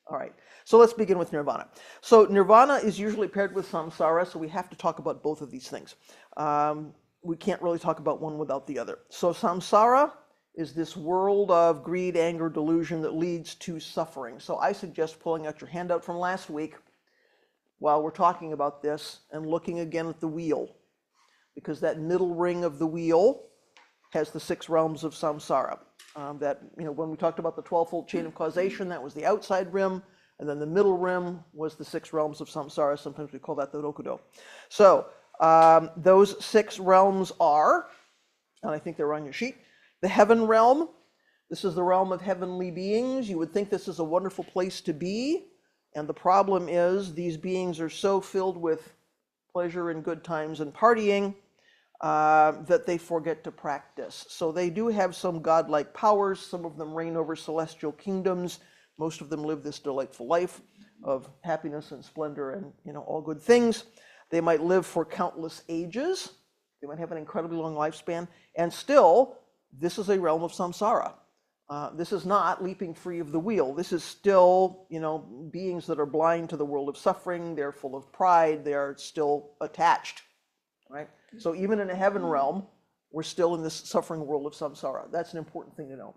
All right, so let's begin with nirvana. So nirvana is usually paired with samsara, so we have to talk about both of these things. We can't really talk about one without the other. So samsara is this world of greed, anger, delusion that leads to suffering. So I suggest pulling out your handout from last week while we're talking about this and looking again at the wheel, because that middle ring of the wheel has the 6 realms of samsara. When we talked about the 12-fold chain of causation, that was the outside rim, and then the middle rim was the 6 realms of samsara. Sometimes we call that the rokudo. So those 6 realms are, and I think they're on your sheet, the heaven realm. This is the realm of heavenly beings. You would think this is a wonderful place to be, and the problem is these beings are so filled with pleasure and good times and partying that they forget to practice. So they do have some godlike powers. Some of them reign over celestial kingdoms. Most of them live this delightful life of happiness and splendor and all good things. They might live for countless ages. They might have an incredibly long lifespan. And still, this is a realm of samsara. This is not leaping free of the wheel. This is still, beings that are blind to the world of suffering. They're full of pride. They are still attached, right? So even in a heaven realm, we're still in this suffering world of samsara. That's an important thing to know.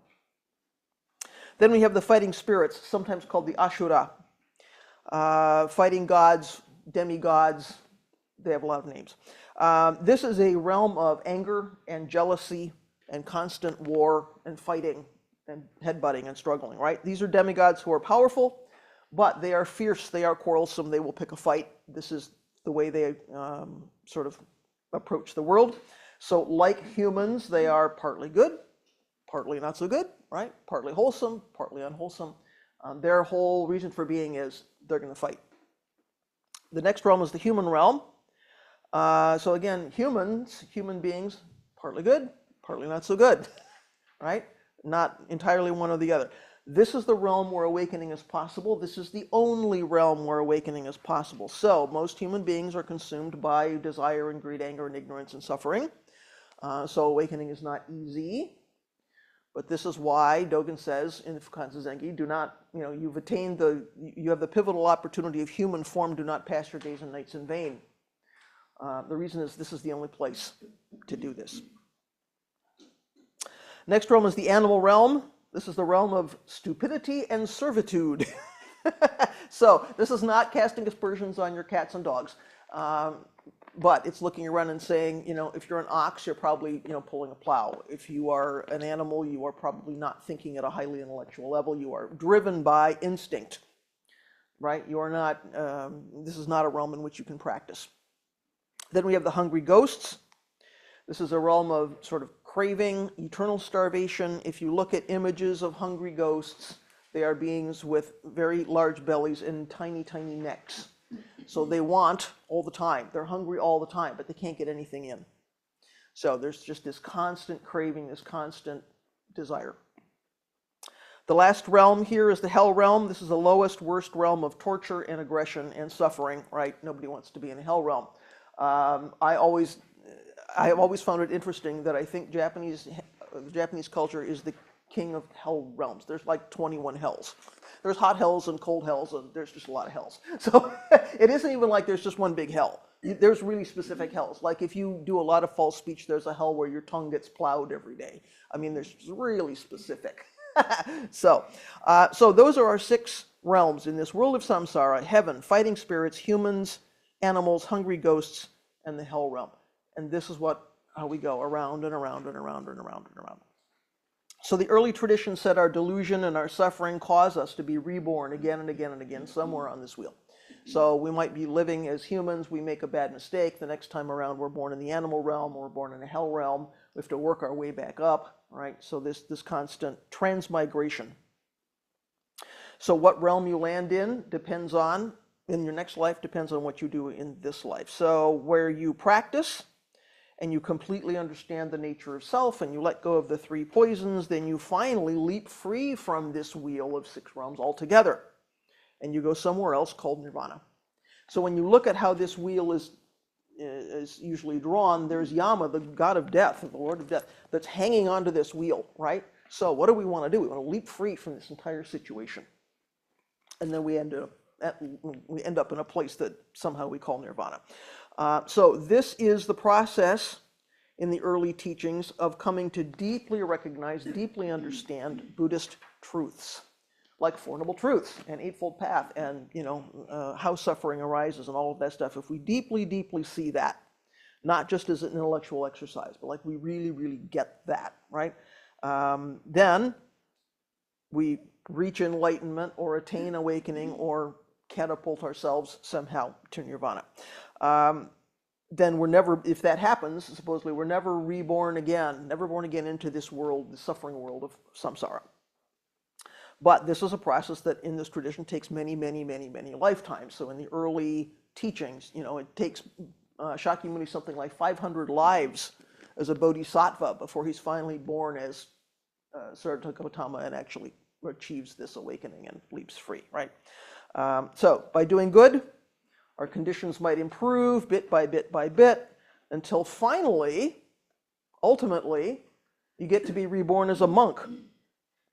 Then we have the fighting spirits, sometimes called the ashura. Fighting gods, demigods, they have a lot of names. This is a realm of anger and jealousy and constant war and fighting and headbutting and struggling, right? These are demigods who are powerful, but they are fierce, they are quarrelsome, they will pick a fight. This is the way they sort of approach the world. So like humans, they are partly good, partly not so good, right? Partly wholesome, partly unwholesome. Their whole reason for being is they're going to fight. The next realm is the human realm. So again, human beings, partly good, partly not so good, right? Not entirely one or the other. This is the realm where awakening is possible. This is the only realm where awakening is possible. So most human beings are consumed by desire and greed, anger and ignorance and suffering. So awakening is not easy. But this is why Dogen says in Fukanza Zengi, do not, you have the pivotal opportunity of human form, do not pass your days and nights in vain. The reason is this is the only place to do this. Next realm is the animal realm. This is the realm of stupidity and servitude. So this is not casting aspersions on your cats and dogs, but it's looking around and saying, if you're an ox, you're probably, pulling a plow. If you are an animal, you are probably not thinking at a highly intellectual level. You are driven by instinct, right? You are not, this is not a realm in which you can practice. Then we have the hungry ghosts. This is a realm of sort of craving, eternal starvation. If you look at images of hungry ghosts, they are beings with very large bellies and tiny, tiny necks. So they want all the time. They're hungry all the time, but they can't get anything in. So there's just this constant craving, this constant desire. The last realm here is the hell realm. This is the lowest, worst realm of torture and aggression and suffering, right? Nobody wants to be in a hell realm. I have always found it interesting that I think Japanese culture is the king of hell realms. There's like 21 hells. There's hot hells and cold hells, and there's just a lot of hells. So it isn't even like there's just one big hell. There's really specific hells. Like if you do a lot of false speech, there's a hell where your tongue gets plowed every day. I mean, there's really specific. So those are our 6 realms in this world of samsara: heaven, fighting spirits, humans, animals, hungry ghosts, and the hell realm. And this is how we go around and around and around and around and around. So the early tradition said our delusion and our suffering cause us to be reborn again and again and again somewhere on this wheel. So we might be living as humans, we make a bad mistake, the next time around we're born in the animal realm, or we're born in the hell realm, we have to work our way back up, right? So this constant transmigration. So what realm you land in your next life depends on what you do in this life. So where you practice and you completely understand the nature of self and you let go of the 3 poisons, then you finally leap free from this wheel of 6 realms altogether. And you go somewhere else called nirvana. So when you look at how this wheel is usually drawn, there's Yama, the god of death, the lord of death, that's hanging onto this wheel, right? So what do we want to do? We want to leap free from this entire situation. and then we end up in a place that somehow we call nirvana. So this is the process in the early teachings of coming to deeply recognize, deeply understand Buddhist truths, like Four Noble Truths and Eightfold Path, and how suffering arises and all of that stuff. If we deeply, deeply see that, not just as an intellectual exercise, but like we really, really get that, right? Then we reach enlightenment or attain awakening or catapult ourselves somehow to nirvana. Then we're never, if that happens, supposedly we're never reborn again, never born again into this world, the suffering world of samsara. But this is a process that in this tradition takes many, many, many, many lifetimes. So in the early teachings, it takes Shakyamuni something like 500 lives as a bodhisattva before he's finally born as Siddhartha Gautama and actually achieves this awakening and leaps free, right? So by doing good, our conditions might improve bit by bit by bit until finally, ultimately, you get to be reborn as a monk.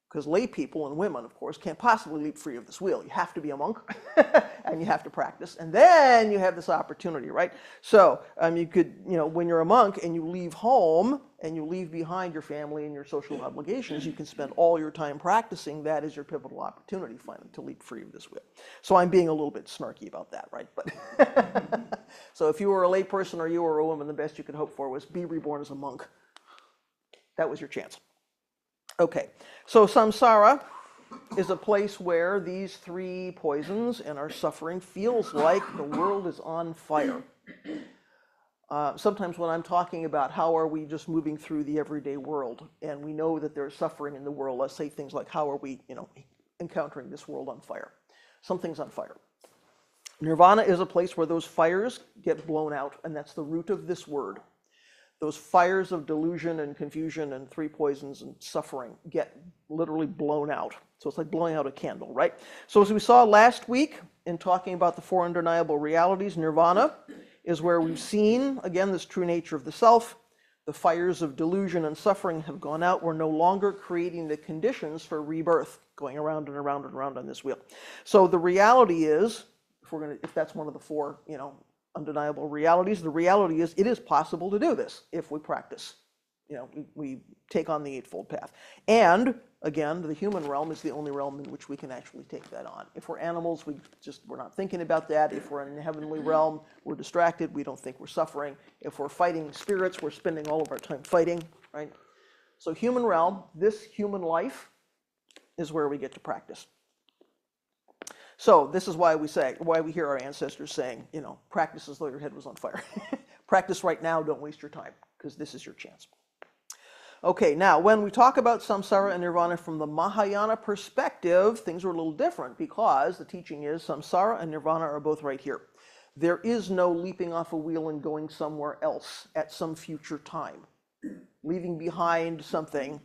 Because lay people and women, of course, can't possibly leap free of this wheel. You have to be a monk, and you have to practice, and then you have this opportunity, right? So you could, when you're a monk and you leave home and you leave behind your family and your social obligations, you can spend all your time practicing. That is your pivotal opportunity, finally, to leap free of this wheel. So I'm being a little bit snarky about that, right? But so if you were a lay person or you were a woman, the best you could hope for was be reborn as a monk. That was your chance. Okay, so samsara is a place where these three poisons and our suffering feels like the world is on fire. Sometimes when I'm talking about how are we just moving through the everyday world and we know that there's suffering in the world, let's say things like how are we, encountering this world on fire. Something's on fire. Nirvana is a place where those fires get blown out, and that's the root of this word. Those fires of delusion and confusion and three poisons and suffering get literally blown out. So it's like blowing out a candle, right? So as we saw last week in talking about the four undeniable realities, nirvana is where we've seen, again, this true nature of the self. The fires of delusion and suffering have gone out. We're no longer creating the conditions for rebirth, going around and around and around on this wheel. So the reality is, if that's one of the four, undeniable realities, the reality is it is possible to do this if we practice. We take on the Eightfold Path. And again, the human realm is the only realm in which we can actually take that on. If we're animals, we're not thinking about that. If we're in the heavenly realm, we're distracted. We don't think we're suffering. If we're fighting spirits, we're spending all of our time fighting, right? So human realm, this human life is where we get to practice. So this is why we hear our ancestors saying, practice as though your head was on fire. Practice right now, don't waste your time, because this is your chance. Okay, now when we talk about samsara and nirvana from the Mahayana perspective, things are a little different because the teaching is samsara and nirvana are both right here. There is no leaping off a wheel and going somewhere else at some future time, leaving behind something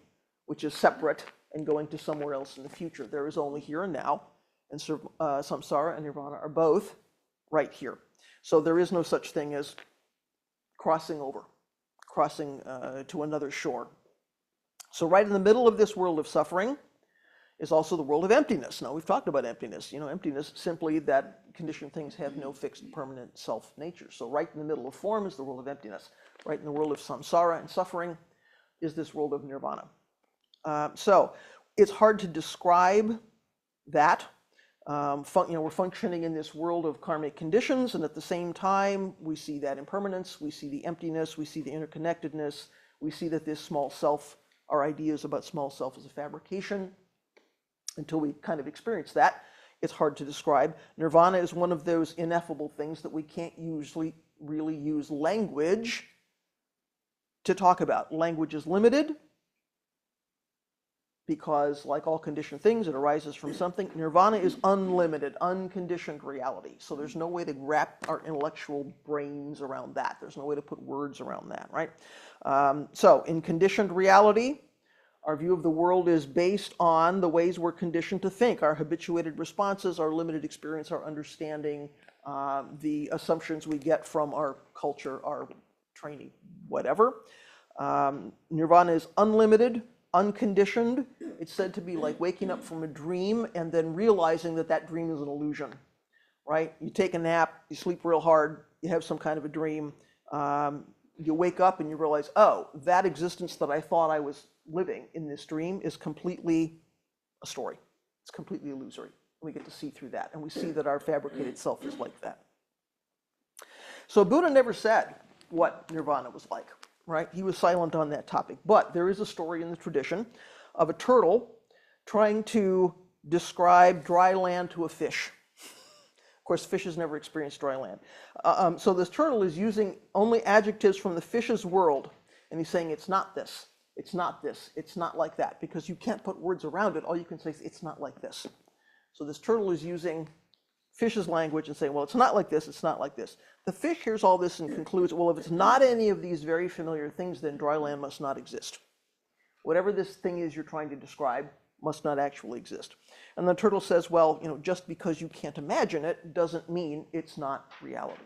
which is separate and going to somewhere else in the future. There is only here and now. And samsara and nirvana are both right here. So there is no such thing as crossing to another shore. So right in the middle of this world of suffering is also the world of emptiness. Now we've talked about emptiness. Emptiness simply that conditioned things have no fixed permanent self nature. So right in the middle of form is the world of emptiness. Right in the world of samsara and suffering is this world of nirvana. So it's hard to describe that. We're functioning in this world of karmic conditions, and at the same time, we see that impermanence, we see the emptiness, we see the interconnectedness, we see that this small self, our ideas about small self is a fabrication. Until we kind of experience that, it's hard to describe. Nirvana is one of those ineffable things that we can't usually really use language to talk about. Language is limited, because like all conditioned things, it arises from something. Nirvana is unlimited, unconditioned reality. So there's no way to wrap our intellectual brains around that. There's no way to put words around that, right? So in conditioned reality, our view of the world is based on the ways we're conditioned to think, our habituated responses, our limited experience, our understanding, the assumptions we get from our culture, our training, whatever. Nirvana is unlimited, unconditioned. It's said to be like waking up from a dream and then realizing that that dream is an illusion, right? You take a nap, you sleep real hard, you have some kind of a dream, you wake up and you realize, oh, that existence that I thought I was living in this dream is completely a story. It's completely illusory. We get to see through that, and we see that our fabricated self is like that. So Buddha never said what nirvana was like, right? He was silent on that topic. But there is a story in the tradition of a turtle trying to describe dry land to a fish. Of course, fishes never experienced dry land. So this turtle is using only adjectives from the fish's world, and he's saying it's not this, it's not this, it's not like that, because you can't put words around it. All you can say is it's not like this. So this turtle is using fish's language and saying, well, it's not like this, it's not like this. The fish hears all this and concludes, well, if it's not any of these very familiar things, then dry land must not exist. Whatever this thing is you're trying to describe must not actually exist. And the turtle says, well, just because you can't imagine it doesn't mean it's not reality.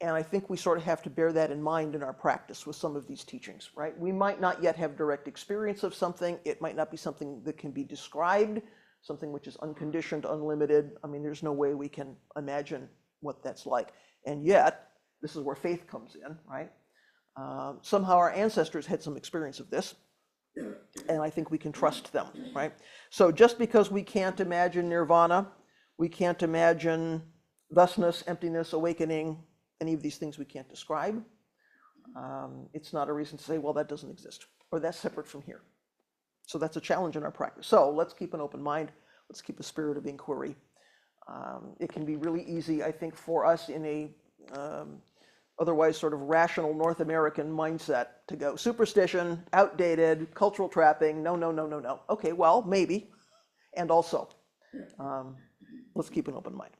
And I think we sort of have to bear that in mind in our practice with some of these teachings, right? We might not yet have direct experience of something. It might not be something that can be described, something which is unconditioned, unlimited. I mean, there's no way we can imagine what that's like. And yet, this is where faith comes in, right? Somehow our ancestors had some experience of this, and I think we can trust them, right? So just because we can't imagine nirvana, we can't imagine thusness, emptiness, awakening, any of these things we can't describe, it's not a reason to say, well, that doesn't exist, or that's separate from here. So that's a challenge in our practice. So let's keep an open mind. Let's keep a spirit of inquiry. It can be really easy, I think, for us in a otherwise sort of rational North American mindset to go superstition, outdated, cultural trapping, no, no, no, no, no. Okay, well, maybe. And also, let's keep an open mind.